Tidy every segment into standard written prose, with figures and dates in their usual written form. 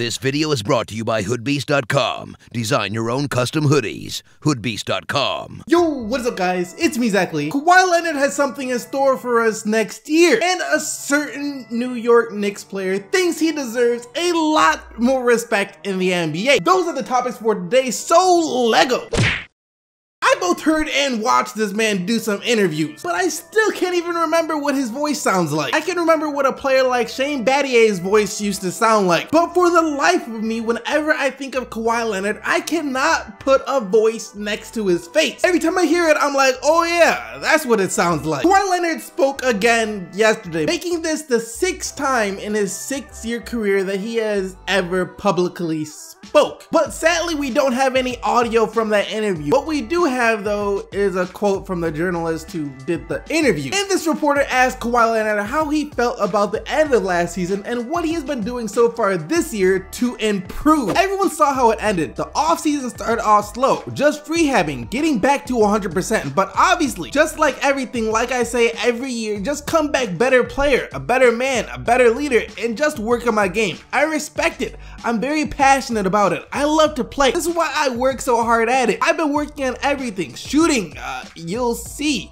This video is brought to you by hoodbeast.com. Design your own custom hoodies. hoodbeast.com. Yo, what is up guys? It's me, Beasley. Kawhi Leonard has something in store for us next year, and a certain New York Knicks player thinks he deserves a lot more respect in the NBA. Those are the topics for today, so Lego. I both heard and watched this man do some interviews, but I still can't even remember what his voice sounds like. I can remember what a player like Shane Battier's voice used to sound like, but for the life of me, whenever I think of Kawhi Leonard, I cannot put a voice next to his face. Every time I hear it, I'm like, oh yeah, that's what it sounds like. Kawhi Leonard spoke again yesterday, making this the 6th time in his 6-year career that he has ever publicly spoke. But sadly, we don't have any audio from that interview. What we do have though is a quote from the journalist who did the interview. And this reporter asked Kawhi Leonard how he felt about the end of last season and what he has been doing so far this year to improve. Everyone saw how it ended. The offseason started off slow, just rehabbing, getting back to 100%. But obviously, just like everything, like I say every year, just come back better player, a better man, a better leader, and just work on my game. I respect it. I'm very passionate about it. I love to play. This is why I work so hard at it. I've been working on everything. Shooting, you'll see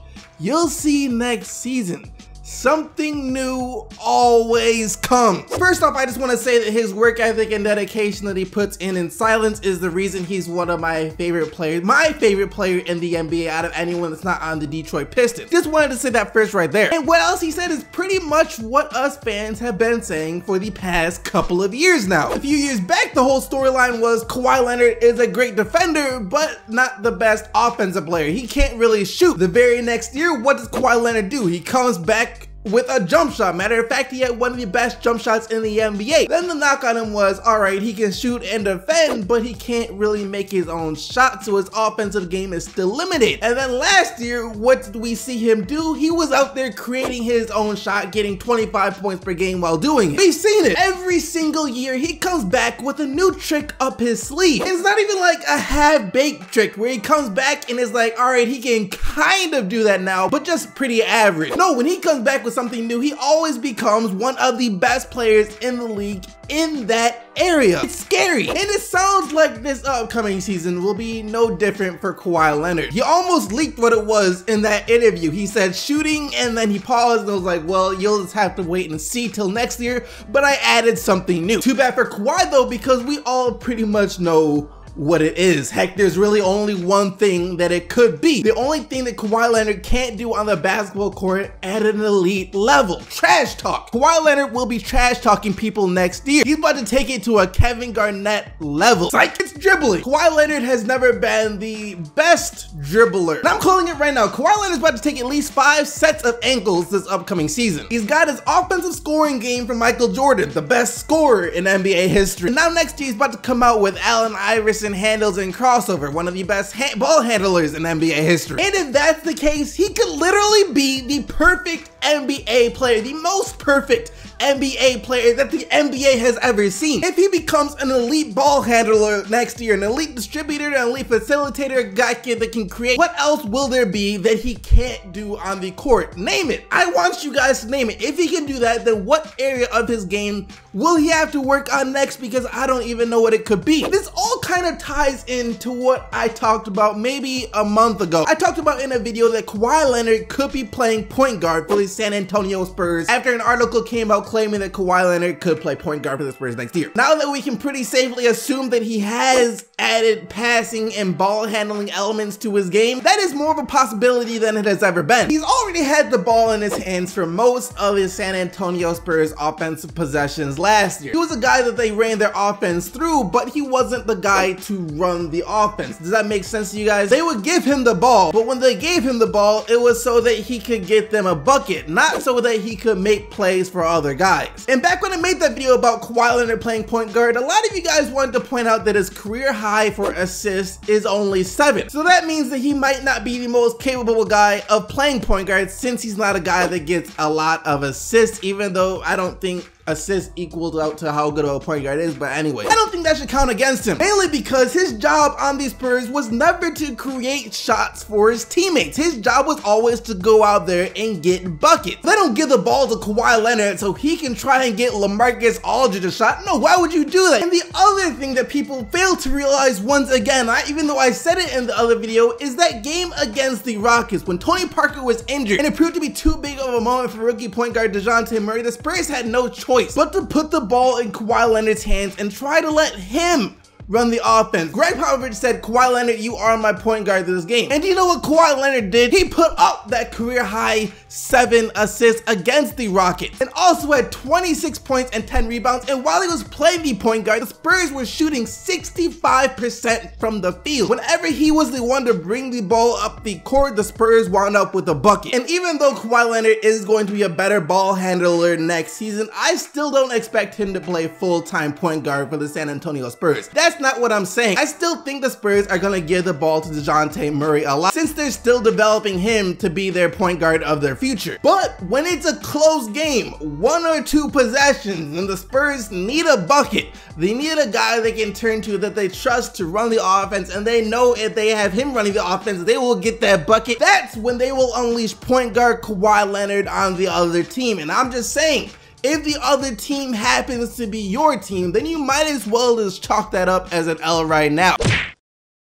next season. Something new always comes. First off, I just want to say that his work ethic and dedication that he puts in silence is the reason he's one of my favorite players. My favorite player in the NBA out of anyone that's not on the Detroit Pistons. Just wanted to say that first right there. And what else he said is pretty much what us fans have been saying for the past couple of years now. A few years back, the whole storyline was Kawhi Leonard is a great defender, but not the best offensive player. He can't really shoot. The very next year, what does Kawhi Leonard do? He comes back with a jump shot. Matter of fact, he had one of the best jump shots in the NBA. Then the knock on him was, all right, he can shoot and defend, but he can't really make his own shot, so his offensive game is still limited. And then last year, what did we see him do? He was out there creating his own shot, getting 25 points per game while doing it. We've seen it. Every single year, he comes back with a new trick up his sleeve. And it's not even like a half-baked trick where he comes back and is like, all right, he can kind of do that now, but just pretty average. No, when he comes back with something new, he always becomes one of the best players in the league in that area. It's scary. And it sounds like this upcoming season will be no different for Kawhi Leonard. He almost leaked what it was in that interview. He said shooting, and then he paused and was like, well, you'll just have to wait and see till next year, but I added something new. Too bad for Kawhi though, because we all pretty much know what it is. Heck, there's really only one thing that it could be. The only thing that Kawhi Leonard can't do on the basketball court at an elite level: trash talk. Kawhi Leonard will be trash talking people next year. He's about to take it to a Kevin Garnett level. Like, it's dribbling. Kawhi Leonard has never been the best dribbler. And I'm calling it right now. Kawhi Leonard's about to take at least 5 sets of ankles this upcoming season. He's got his offensive scoring game from Michael Jordan, the best scorer in NBA history. And now next year he's about to come out with Allen Iverson handles and crossover, one of the best ball handlers in NBA history. And if that's the case, he could literally be the perfect NBA player, the most perfect NBA player that the NBA has ever seen. If he becomes an elite ball handler next year, an elite distributor, an elite facilitator, a guy that can create, what else will there be that he can't do on the court? Name it. I want you guys to name it. If he can do that, then what area of his game will he have to work on next? Because I don't even know what it could be. This all kind of ties into what I talked about maybe a month ago. I talked about in a video that Kawhi Leonard could be playing point guard for the San Antonio Spurs after an article came out claiming that Kawhi Leonard could play point guard for the Spurs next year. Now that we can pretty safely assume that he has added passing and ball handling elements to his game, that is more of a possibility than it has ever been. He's already had the ball in his hands for most of his San Antonio Spurs offensive possessions last year. He was a guy that they ran their offense through, but he wasn't the guy to run the offense. Does that make sense to you guys? They would give him the ball, but when they gave him the ball, it was so that he could get them a bucket, not so that he could make plays for other guys. And back when I made that video about Kawhi Leonard playing point guard, a lot of you guys wanted to point out that his career high for assists is only 7. So that means that he might not be the most capable guy of playing point guard, since he's not a guy that gets a lot of assists, even though I don't think assists equals out to how good of a point guard is, but anyway, I don't think that should count against him, mainly because his job on the Spurs was never to create shots for his teammates. His job was always to go out there and get buckets. They don't give the ball to Kawhi Leonard so he can try and get LaMarcus Aldridge a shot. No, why would you do that? And the other thing that people fail to realize once again, even though I said it in the other video, is that game against the Rockets when Tony Parker was injured and it proved to be too big of a moment for rookie point guard DeJounte Murray, the Spurs had no choice but to put the ball in Kawhi Leonard's hands and try to let him run the offense. Greg Popovich said, Kawhi Leonard, you are my point guard this game. And do you know what Kawhi Leonard did? He put up that career high 7 assists against the Rockets and also had 26 points and 10 rebounds. And while he was playing the point guard, the Spurs were shooting 65% from the field. Whenever he was the one to bring the ball up the court, the Spurs wound up with a bucket. And even though Kawhi Leonard is going to be a better ball handler next season, I still don't expect him to play full-time point guard for the San Antonio Spurs. That's not what I'm saying. I still think the Spurs are going to give the ball to DeJounte Murray a lot since they're still developing him to be their point guard of their future. But when it's a close game, 1 or 2 possessions, and the Spurs need a bucket, they need a guy they can turn to that they trust to run the offense, and they know if they have him running the offense, they will get that bucket. That's when they will unleash point guard Kawhi Leonard on the other team. And I'm just saying, if the other team happens to be your team, then you might as well just chalk that up as an L right now.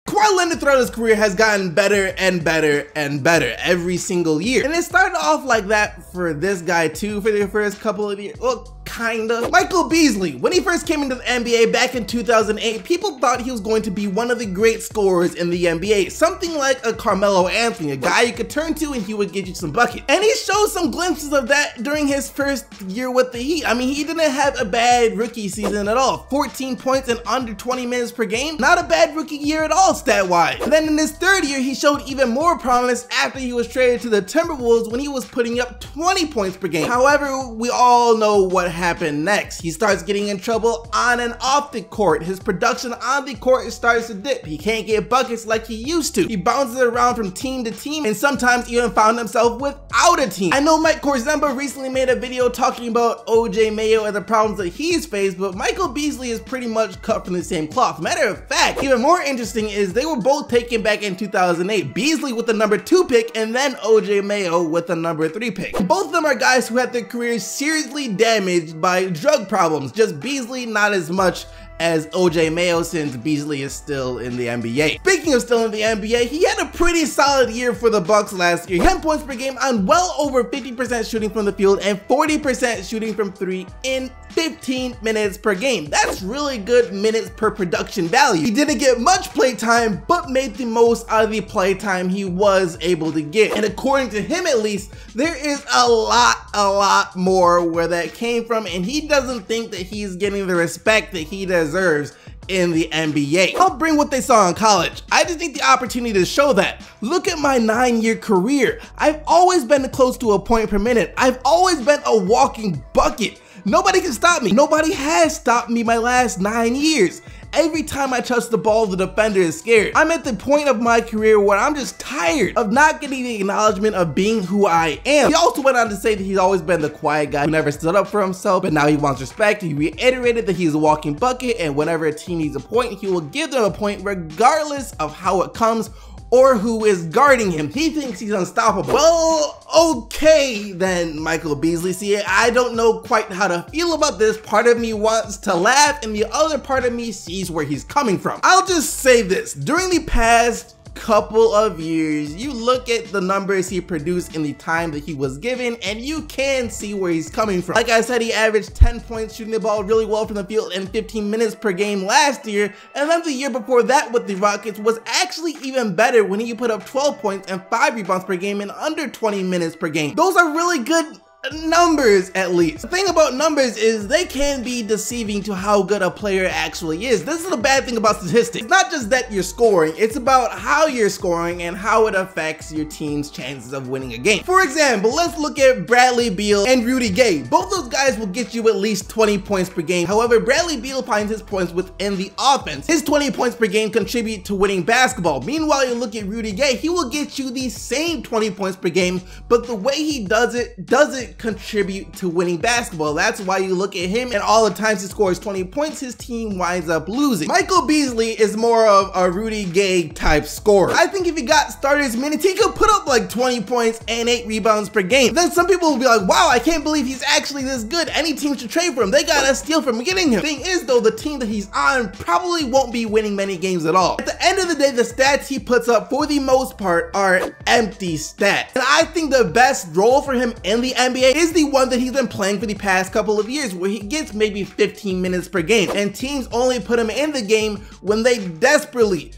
Kawhi Leonard throughout his career has gotten better and better and better every single year. And it started off like that for this guy too for the first couple of years. Well, kinda. Michael Beasley, when he first came into the NBA back in 2008, people thought he was going to be one of the great scorers in the NBA. Something like a Carmelo Anthony, a guy you could turn to and he would get you some buckets. And he showed some glimpses of that during his first year with the Heat. I mean, he didn't have a bad rookie season at all. 14 points in under 20 minutes per game. Not a bad rookie year at all stat-wise. And then in his third year, he showed even more promise after he was traded to the Timberwolves when he was putting up 20 points per game. However, we all know what happened next. He starts getting in trouble on and off the court. His production on the court starts to dip. He can't get buckets like he used to. He bounces around from team to team and sometimes even found himself without a team. I know Mike Korzemba recently made a video talking about OJ Mayo and the problems that he's faced, but Michael Beasley is pretty much cut from the same cloth. Matter of fact, even more interesting is they were both taken back in 2008. Beasley with the number 2 pick and then OJ Mayo with the number 3 pick. Both of them are guys who had their careers seriously damaged by drug problems. Just Beasley not as much as OJ Mayo since Beasley is still in the NBA. Speaking of still in the NBA, he had a pretty solid year for the Bucks last year. 10 points per game on well over 50% shooting from the field and 40% shooting from 3 in 15 minutes per game. That's really good minutes per production value. He didn't get much play time, but made the most out of the play time he was able to get. And according to him at least, there is a lot more where that came from, and he doesn't think that he's getting the respect that he deserves in the NBA. I'll bring what they saw in college. I just need the opportunity to show that. Look at my 9-year career. I've always been close to a point per minute. I've always been a walking bucket. Nobody can stop me. Nobody has stopped me my last 9 years. Every time I touch the ball, the defender is scared. I'm at the point of my career where I'm just tired of not getting the acknowledgement of being who I am. He also went on to say that he's always been the quiet guy who never stood up for himself, but now he wants respect. He reiterated that he's a walking bucket, and whenever a team needs a point, he will give them a point regardless of how it comes or who is guarding him. He thinks he's unstoppable. Well, okay then, Michael Beasley. See, I don't know quite how to feel about this. Part of me wants to laugh and the other part of me sees where he's coming from. I'll just say this. During the past couple of years, you look at the numbers he produced in the time that he was given and you can see where he's coming from. Like I said, he averaged 10 points shooting the ball really well from the field in 15 minutes per game last year, and then the year before that with the Rockets was actually even better when he put up 12 points and 5 rebounds per game in under 20 minutes per game. Those are really good numbers, at least. The thing about numbers is they can be deceiving to how good a player actually is. This is the bad thing about statistics. It's not just that you're scoring, it's about how you're scoring and how it affects your team's chances of winning a game. For example, let's look at Bradley Beal and Rudy Gay. Both those guys will get you at least 20 points per game. However, Bradley Beal finds his points within the offense. His 20 points per game contribute to winning basketball. Meanwhile, you look at Rudy Gay, he will get you the same 20 points per game, but the way he does it doesn't contribute to winning basketball. That's why you look at him and all the times he scores 20 points, his team winds up losing. Michael Beasley is more of a Rudy Gay type scorer. I think if he got starters minutes, he could put up like 20 points and 8 rebounds per game. Then some people will be like, wow, I can't believe he's actually this good. Any team should trade for him. They gotta steal from getting him. Thing is though, the team that he's on probably won't be winning many games at all. At the end of the day, the stats he puts up for the most part are empty stats. And I think the best role for him in the NBA is the one that he's been playing for the past couple of years, where he gets maybe 15 minutes per game. And teams only put him in the game when they desperately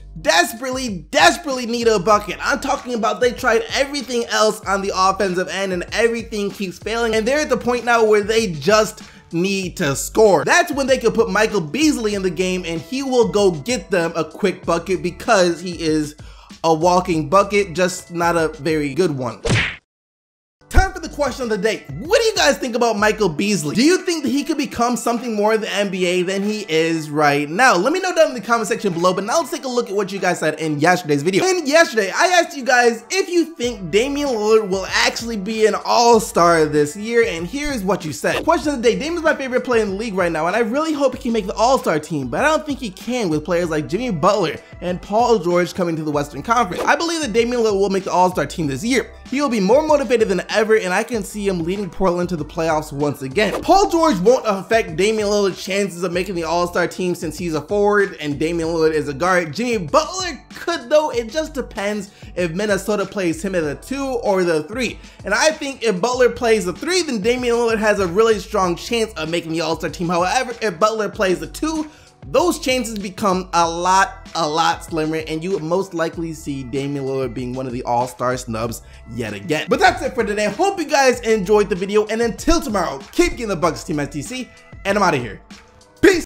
need a bucket. I'm talking about they tried everything else on the offensive end and everything keeps failing. And they're at the point now where they just need to score. That's when they could put Michael Beasley in the game and he will go get them a quick bucket because he is a walking bucket, just not a very good one. Time for the question of the day. What do you guys think about Michael Beasley? Do you think that he could become something more in the NBA than he is right now? Let me know down in the comment section below, but now let's take a look at what you guys said in yesterday's video. And yesterday, I asked you guys if you think Damian Lillard will actually be an all-star this year, and here's what you said. Question of the day, Damian's my favorite player in the league right now, and I really hope he can make the all-star team, but I don't think he can with players like Jimmy Butler and Paul George coming to the Western Conference. I believe that Damian Lillard will make the all-star team this year. He will be more motivated than ever, and I can see him leading Portland to the playoffs once again. Paul George won't affect Damian Lillard's chances of making the all-star team since he's a forward and Damian Lillard is a guard. Jimmy Butler could though, it just depends if Minnesota plays him at the 2 or the 3. And I think if Butler plays the 3, then Damian Lillard has a really strong chance of making the all-star team. However, if Butler plays the 2, those chances become a lot slimmer, and you would most likely see Damian Lillard being one of the all-star snubs yet again. But that's it for today. Hope you guys enjoyed the video, and until tomorrow, keep getting the Bucks, Team STC, and I'm out of here.